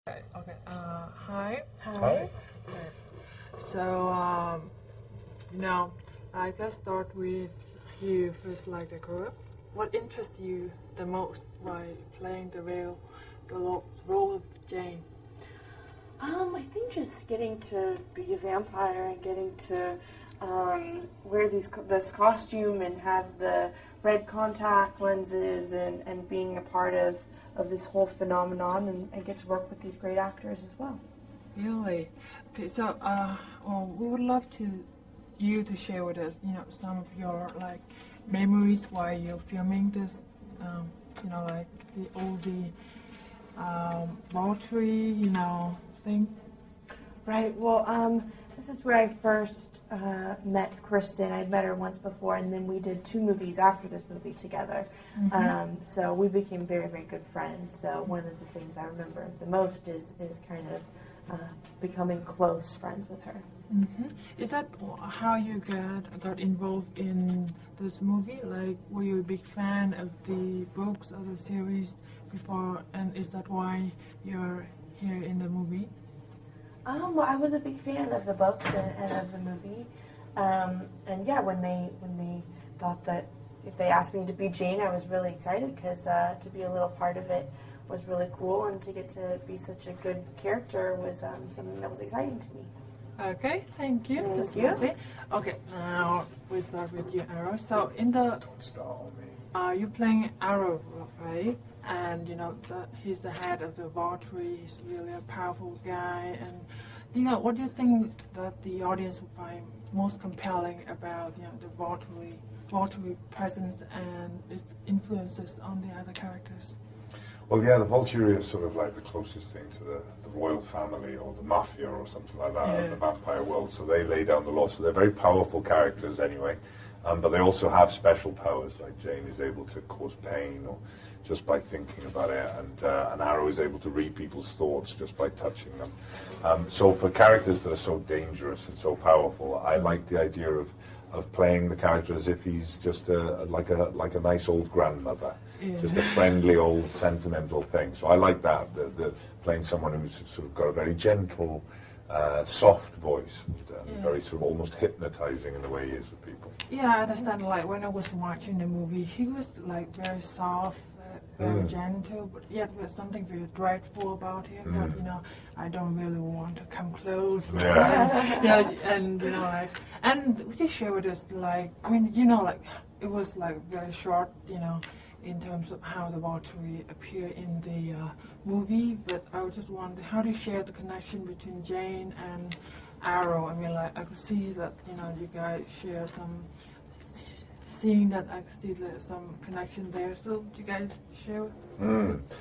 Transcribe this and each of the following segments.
Okay. Hi. Hi. Okay. So, let's start with you first, like the group. What interests you the most while playing the role of Jane? I think just getting to be a vampire and getting to wear this costume and have the red contact lenses and being a part of this whole phenomenon and get to work with these great actors as well. Really? Okay, so we would love you to share with us, some of your memories while you're filming this, like the oldie poetry, thing. Right. Well, this is where I first met Kristen. I'd met her once before, and then we did 2 movies after this movie together. Mm-hmm. So we became very, very good friends. So one of the things I remember the most is kind of becoming close friends with her. Mm-hmm. Is that how you got involved in this movie? Like, were you a big fan of the books or the series before, and is that why you're here in the movie? Well, I was a big fan of the books and of the movie, and yeah, when they thought that if they asked me to be Jane, I was really excited because to be a little part of it was really cool, and to get to be such a good character was something that was exciting to me. Okay, thank you. Thank you. Lovely. Okay, now we start with you, Arrow. So in the you're playing Arrow, right? And he's the head of the vaultry. He's really a powerful guy. And what do you think that the audience will find most compelling about the vaultry presence and its influences on the other characters? Well, yeah, the Volturi is sort of like the closest thing to the royal family or the mafia or something like that in the vampire world. So they lay down the law. So they're very powerful characters anyway. But they also have special powers, like Jane is able to cause pain or just by thinking about it, and Arrow is able to read people's thoughts just by touching them. So for characters that are so dangerous and so powerful, I like the idea of playing the character as if he's just like a nice old grandmother, just a friendly old sentimental thing. So I like that, the playing someone who's sort of got a very gentle, soft voice and very sort of almost hypnotizing in the way he is with people. Yeah, I understand. Like when I was watching the movie, he was like very soft, very gentle, but yet there's something very dreadful about him that I don't really want to come close. And and would you share with us it was very short, in terms of how the Valkyrie appear in the movie, but I was just wondering how do you share the connection between Jane and Arrow? I mean, I could see that you guys share some. Seeing that, I could see there's some connection there. So, do you guys share?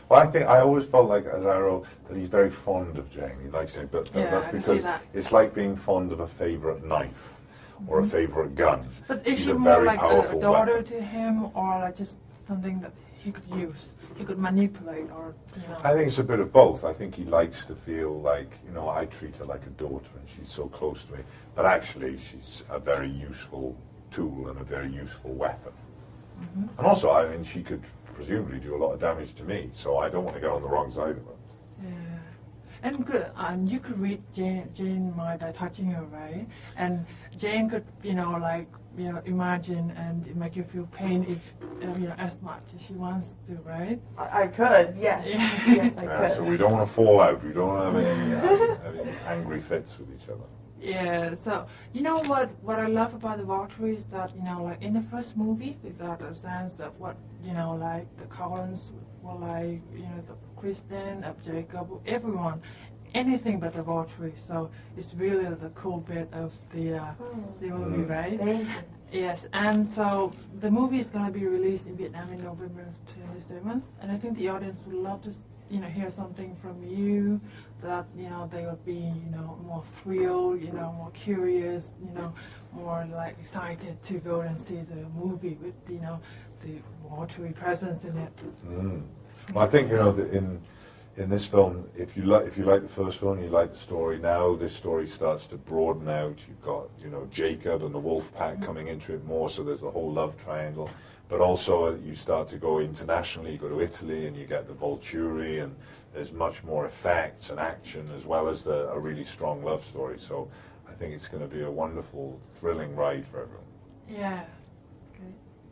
Well, I always felt like as Arrow that he's very fond of Jane. He likes Jane, but that's because it's like being fond of a favorite knife or a favorite gun. But is She's she a more very like powerful a daughter weapon. to him, or like just something that he could use? He could manipulate, or I think it's a bit of both. I think he likes to feel like I treat her like a daughter, and she's so close to me. But actually, she's a very useful tool and a very useful weapon. And also, I mean, she could presumably do a lot of damage to me, so I don't want to get on the wrong side of her. Yeah, and you could read Jane mind by touching her, right? And Jane could, imagine and make you feel pain if, as much as she wants to, right? I could, yes. Yes, I could. So we don't want to fall out. We don't want to have any angry fits with each other. Yeah, so what I love about the Valkyrie is that in the first movie we got a sense of what the Collins were like, the Kristen, of Jacob, everyone, anything but the Valkyrie. So it's really the cool bit of the movie, right? Thank you. Yes, and so the movie is going to be released in Vietnam in November 27th, and I think the audience would love to hear something from you that they would be more thrilled, more curious, more excited to go and see the movie with the watery presence in it. Well, I think in this film, if you like the first film, you like the story. Now this story starts to broaden out. You've got Jacob and the wolf pack coming into it more, so there's the whole love triangle. But also you start to go internationally. You go to Italy and you get the Volturi and there's much more effects and action as well as a really strong love story. So I think it's going to be a wonderful, thrilling ride for everyone. Yeah.